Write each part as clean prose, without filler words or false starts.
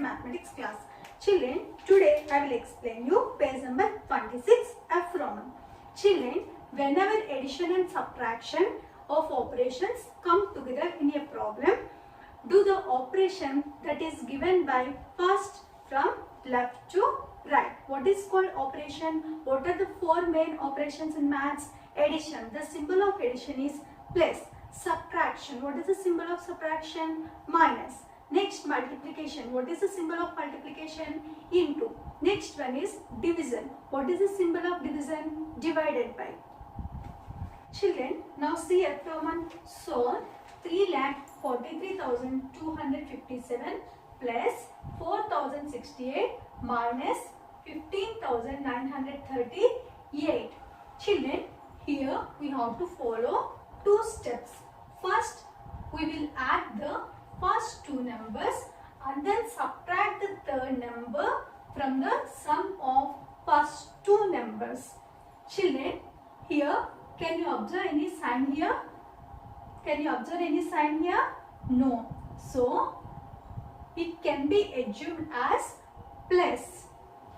mathematics class. Children, today I will explain you page number 26 F Roman. Children, whenever addition and subtraction of operations come together in a problem, do the operation that is given by first from left to right. What is called operation? What are the four main operations in maths? Addition. The symbol of addition is plus. Subtraction. What is the symbol of subtraction? Minus. Next, multiplication. What is the symbol of multiplication? Into. Next one is division. What is the symbol of division? Divided by. Children, now see F Roman. So 3,43,257 plus 4,068 minus 15,938. Children, here we have to follow two steps. First, we will add the first two numbers and then subtract the third number from the sum of first two numbers. Children, here can you observe any sign here? Can you observe any sign here? No. So, it can be assumed as plus.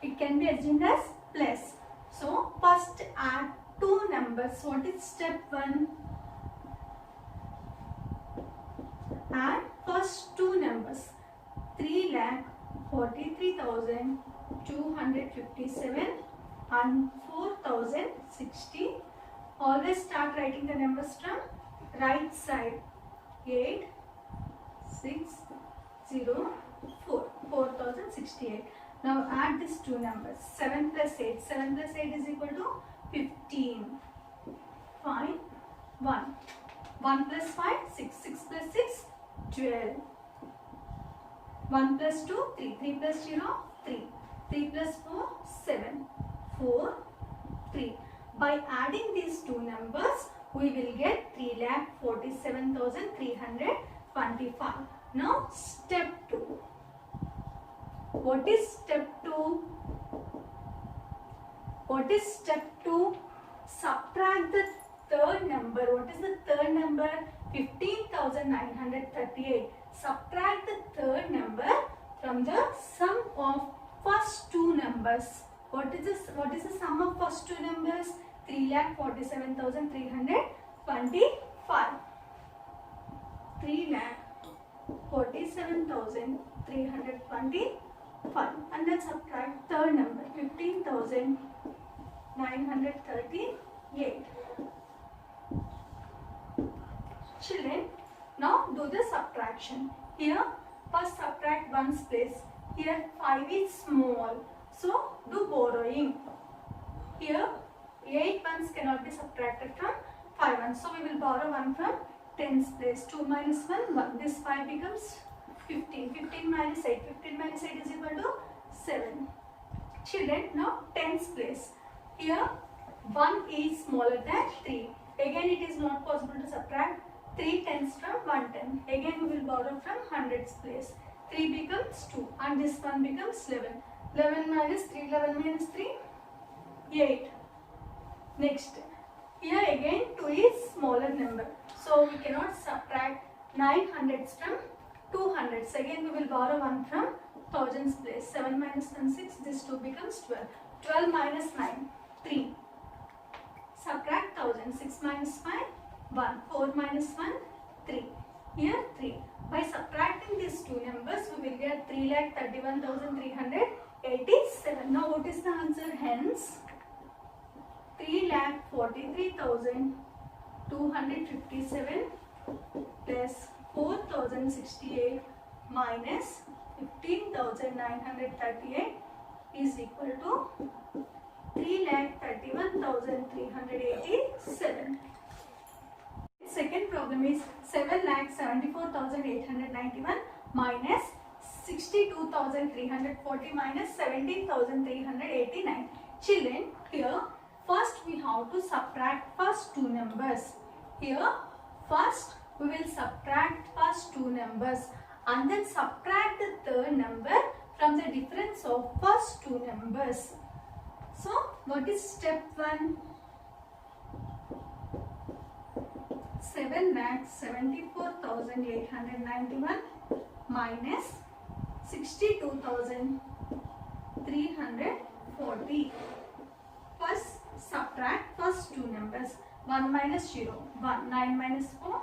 It can be assumed as plus. So, first add two numbers. What is step 1? Add first two numbers. 3,43,257 and 4,060. Always start writing the numbers from right side. 8, 6, 0, 4. 4,068. Now add these two numbers. 7 plus 8. 7 plus 8 is equal to 15. 5, 1. 1 plus 5, 6. 6 plus 6, 12. 1 plus 2, 3. 3 plus 0, 3. 3 plus 4, 7. 4, 3. By adding these two numbers, we will get 3,47,325. Now step 2. What is step 2? What is step 2? Subtract the third number. What is the third number? 15,938. Subtract the third number from the sum of first two numbers. What is the sum of first two numbers? 3,47,325. 3,47,325 and then subtract third number 15,938. Children, now do the subtraction. Here first subtract 1's place. Here 5 is small, so do borrowing. Here 8 ones cannot be subtracted from 5 ones, so we will borrow 1 from 10's place. 2 minus 1, 1. This 5 becomes 15. 15 minus 8. 15 minus 8 is equal to 7. Children, now 10's place. Here 1 is smaller than 3. Again it is not possible to subtract 3 tens from 1 10. Again we will borrow from 100's place. 3 becomes 2 and this 1 becomes 11. 11 minus 3, 11 minus 3, 8. Next, here again 2 is smaller number. So we cannot subtract 900s from 200s. Again we will borrow 1 from thousands place. 7 minus 1, 6. This 2 becomes 12. 12 minus 9, 3. Subtract 1000. 6 minus 5, 1. 4 minus 1, 3. Here 3. By subtracting these two numbers, we will get 3,31,387. Now what is the answer? Hence, 3,43,257 plus 4,068 minus 15,938 is equal to 3,31,387. Second problem is 7,74,891 minus 62,340 minus 17,389. Children, here first we have to subtract first two numbers. Here first we will subtract first two numbers and then subtract the third number from the difference of first two numbers. So what is step 1? 7,74,891 minus 62,340. First subtract first two numbers. 1 minus 0, 1. 9 minus 4,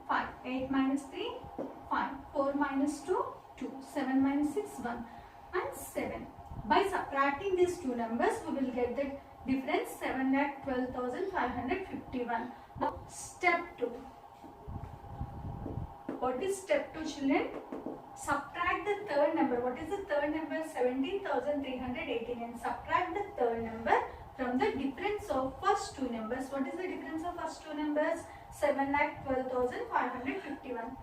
5. 8 minus 3, 5. 4 minus 2, 2. 7 minus 6, 1. And 7. By subtracting these two numbers, we will get the difference 7,12,551. Now, step 2. What is step 2, children? Subtract the third number. What is the third number? 17,389. Subtract the third number from the difference of first two numbers. What is the difference of first two numbers? 7,12,551.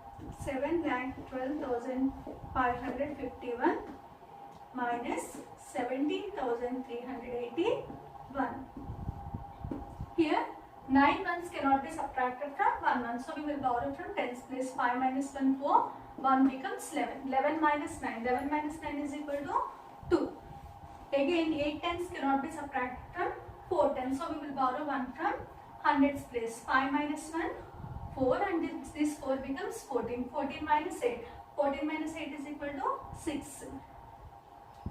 7,12,551 minus 17,381. Here 9 ones cannot be subtracted from 1 1. So we will borrow from tens place. 5 minus 1, 4. 1 becomes 11. 11 minus 9. 11 minus 9 is equal to 2. Again 8 tens cannot be subtracted from 4 tens. So we will borrow 1 from hundreds place. 5 minus 1, 4, and this 4 becomes 14. 14 minus 8. 14 minus 8 is equal to 6.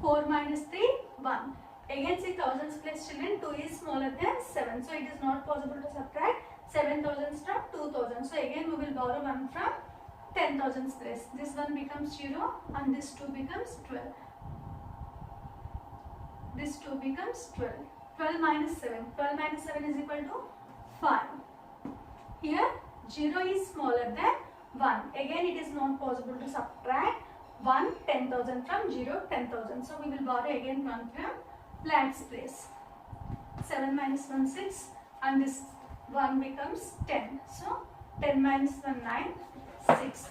4 minus 3, 1. Again see thousands place, children. 2 is smaller than 7. So it is not possible to subtract 7,000 from 2,000. So again we will borrow 1 from 10,000 place. This 1 becomes 0 and this 2 becomes 12. This 2 becomes 12. 12 minus 7. 12 minus 7 is equal to 5. Here 0 is smaller than 1. Again it is not possible to subtract 1 10,000 from 0 10,000. So we will borrow again 1 from lakhs place. 7 minus 1 6 and this 1 becomes 10. So 10 minus 1 9 6.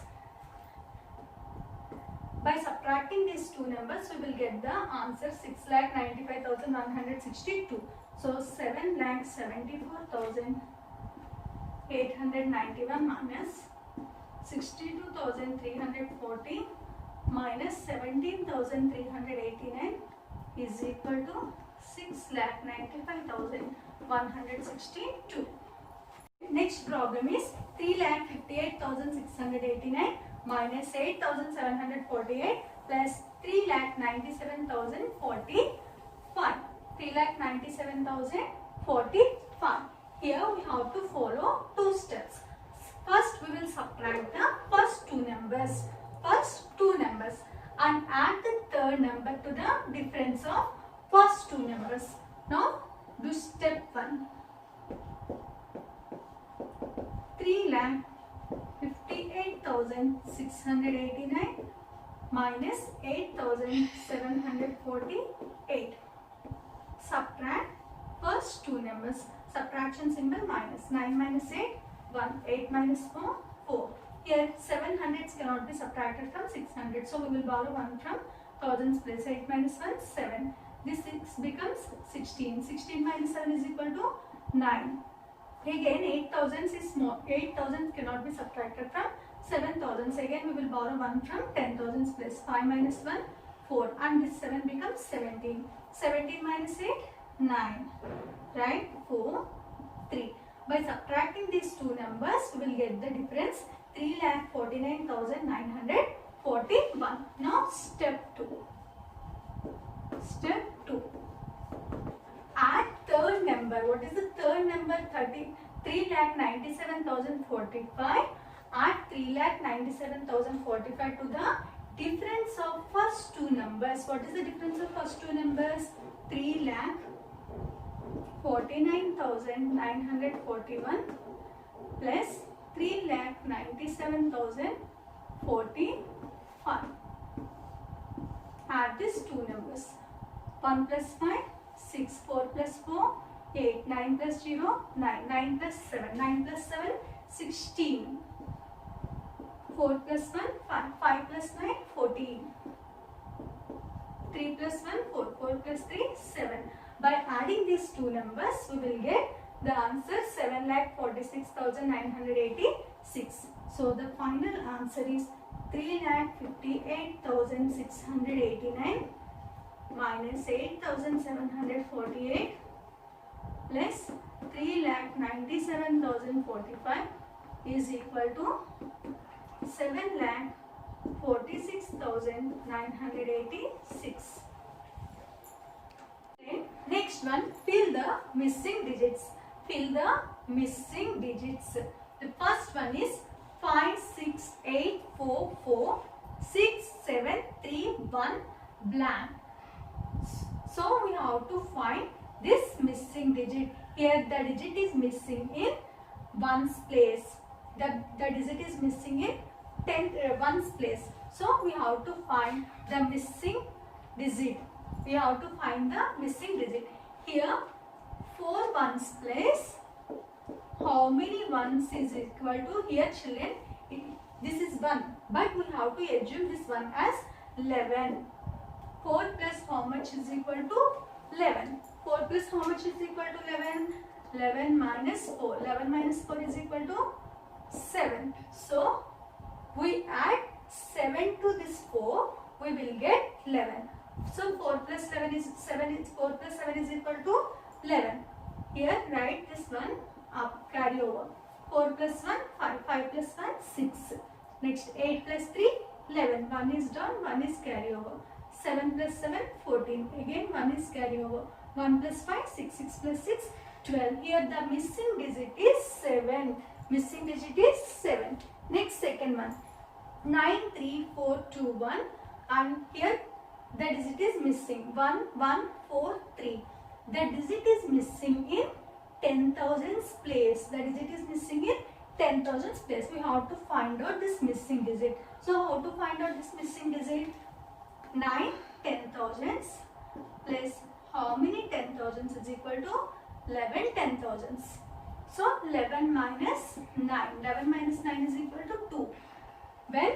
By subtracting these two numbers, we will get the answer 6,95,162. So 7,74,891 minus 62,340 minus 17,389 is equal to 6,95,162. Next problem is 3,58,689 minus 8,748 plus 3,97,045. 3,97,045. Here we have to follow two steps. First we will subtract the first two numbers. And add the third number to the difference of first two numbers. Now do step 1. 3,58,689 minus 8,748. Subtract first two numbers. Subtraction symbol minus. 9 minus 8, 1. 8 minus 4, 4. Here 700s cannot be subtracted from 600. So we will borrow 1 from thousands place. 8 minus 1, 7. This 6 becomes 16. 16 minus 7 is equal to 9. Again 8,000 is small. 8,000 cannot be subtracted from 7,000. Again we will borrow 1 from 10,000 place. 5 minus 1, 4. And this 7 becomes 17. 17 minus 8, 9. Right? 4, 3. By subtracting these two numbers, we will get the difference 3,49,941. Now step 2. Step 2. Add third number. What is the third number? 3,97,045. Add 3,97,045 to the difference of first two numbers. What is the difference of first two numbers? 3,49,941 plus 3,97,045. Add these two numbers. 1 plus 5, 6, 4 plus 4, 8, 9 plus 0, 9, 9 plus 7, 9 plus 7, 16. 4 plus 1, 5, 5 plus 9, 14. 3 plus 1, 4, 4 plus 3, 7. By adding these two numbers, we will get the answer 7,46,986. So the final answer is 3,58,689 minus 8,748 plus 3,97,045 is equal to 7,46,986. 46,986. Next one, fill the missing digits. Fill the missing digits. The first one is 568446731 blank. So we have to find this missing digit. Here the digit is missing in ones place. The digit is missing in ones place. So we have to find the missing digit. We have to find the missing digit. Here 4 ones place. How many ones is equal to? Here children, this is 1, but we have to assume this one as 11. 4 plus how much is equal to 11? 4 plus how much is equal to 11? 11 minus 4. 11 minus 4 is equal to 7. So we add 7 to this 4, we will get 11. So 4 plus 7 is 7. 4 plus 7 is equal to 11. Here write this one up, carry over. 4 plus 1, 5. 5 plus 1, 6. Next 8 plus 3, 11. 1 is down, 1 is carry over. 7 plus 7, 14. Again 1 is carry over. 1 plus 5, 6. 6 plus 6, 12. Here the missing digit is 7. Missing digit is 7. Next second one. 93421, and here the digit is missing 1143. The digit is missing in 10,000s place. The digit is missing in 10,000s place. We have to find out this missing digit. So how to find out this missing digit? 9 10,000s plus how many 10,000s is equal to 11 10,000s. So 11 minus 9. 11 minus 9 is equal to 2. When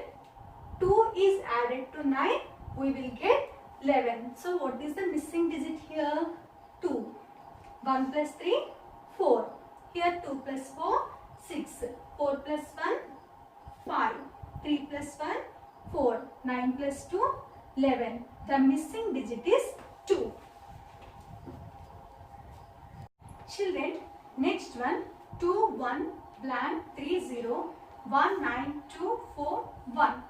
2 is added to 9, we will get 11. So what is the missing digit here? 2. 1 plus 3, 4. Here 2 plus 4, 6. 4 plus 1, 5. 3 plus 1, 4. 9 plus 2, 11. The missing digit is 2. Children, next one, 2 1 blank 3 0 1 9 2 4 1.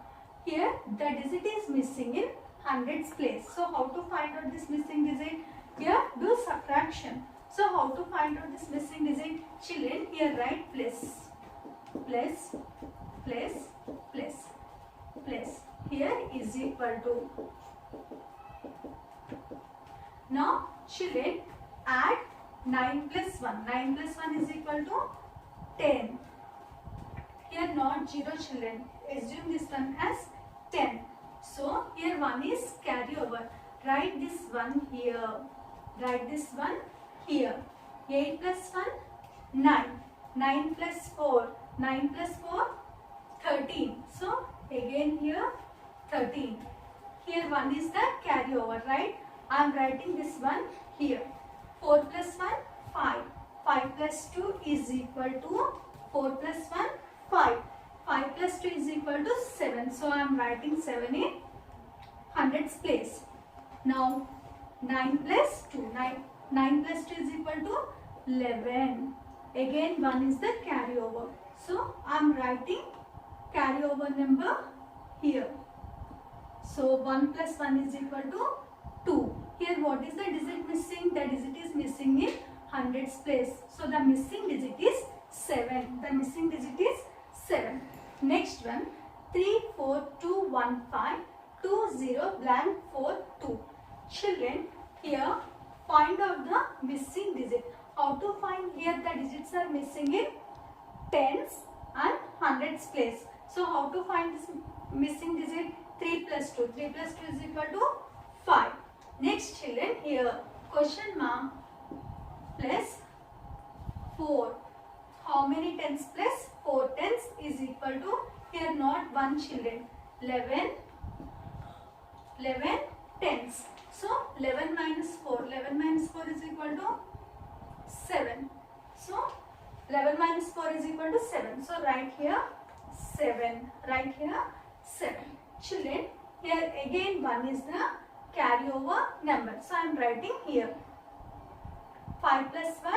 Here the digit is missing in hundreds place. So how to find out this missing digit? Here do subtraction. So how to find out this missing digit? Children, here write plus, plus, plus, plus, plus. Here is equal to. Now children, add 9 plus 1. 9 plus 1 is equal to 10. Here not 0 children. Assume this one as 10. So here 1 is carry over. Write this one here. Write this one here. 8 plus 1, 9. 9 plus 4. 9 plus 4, 13. So again here 13. Here 1 is the carry over, right? I am writing this one here. 4 plus 1, 5. 5 plus 2 is equal to 4 plus 1, 5. 5 plus 2 is equal to 7. So I am writing 7 in hundreds place. Now 9 plus 2. 9 plus 2 is equal to 11. Again 1 is the carry over. So I am writing carry over number here. So 1 plus 1 is equal to 2. Here what is the digit missing? The digit is missing in hundreds place. So the missing digit is 7. The missing digit is 7. Next one, 3421520 blank 42. Children, here find out the missing digit. How to find? Here the digits are missing in tens and hundreds place. So how to find this missing digit? 3 plus 2. 3 plus 2 is equal to 5. Next children, here question mark plus 4. How many tens plus 4 tens is equal to? Here not 1 children. 11 tens. So 11 minus 4. 11 minus 4 is equal to 7. So 11 minus 4 is equal to 7. So write here 7. Write here 7. Children, here again 1 is the carryover number. So I am writing here 5 plus 1,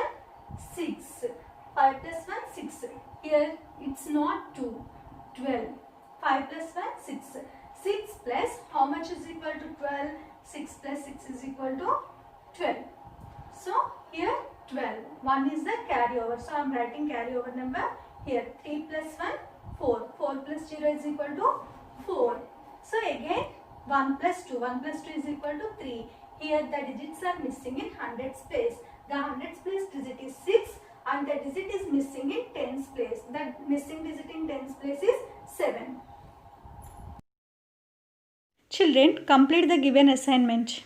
6. 5 plus 1, 6. Here it's not 2, 12. 5 plus 1, 6. 6 plus how much is equal to 12? 6 plus 6 is equal to 12. So here 12. 1 is the carryover. So I am writing carryover number here. 3 plus 1, 4. 4 plus 0 is equal to 4. So again 1 plus 2. 1 plus 2 is equal to 3. Here the digits are missing in hundreds place. The hundreds place digit is 6 and the digit is missing in tens place. The missing digit in tens place is 7. Children, complete the given assignment.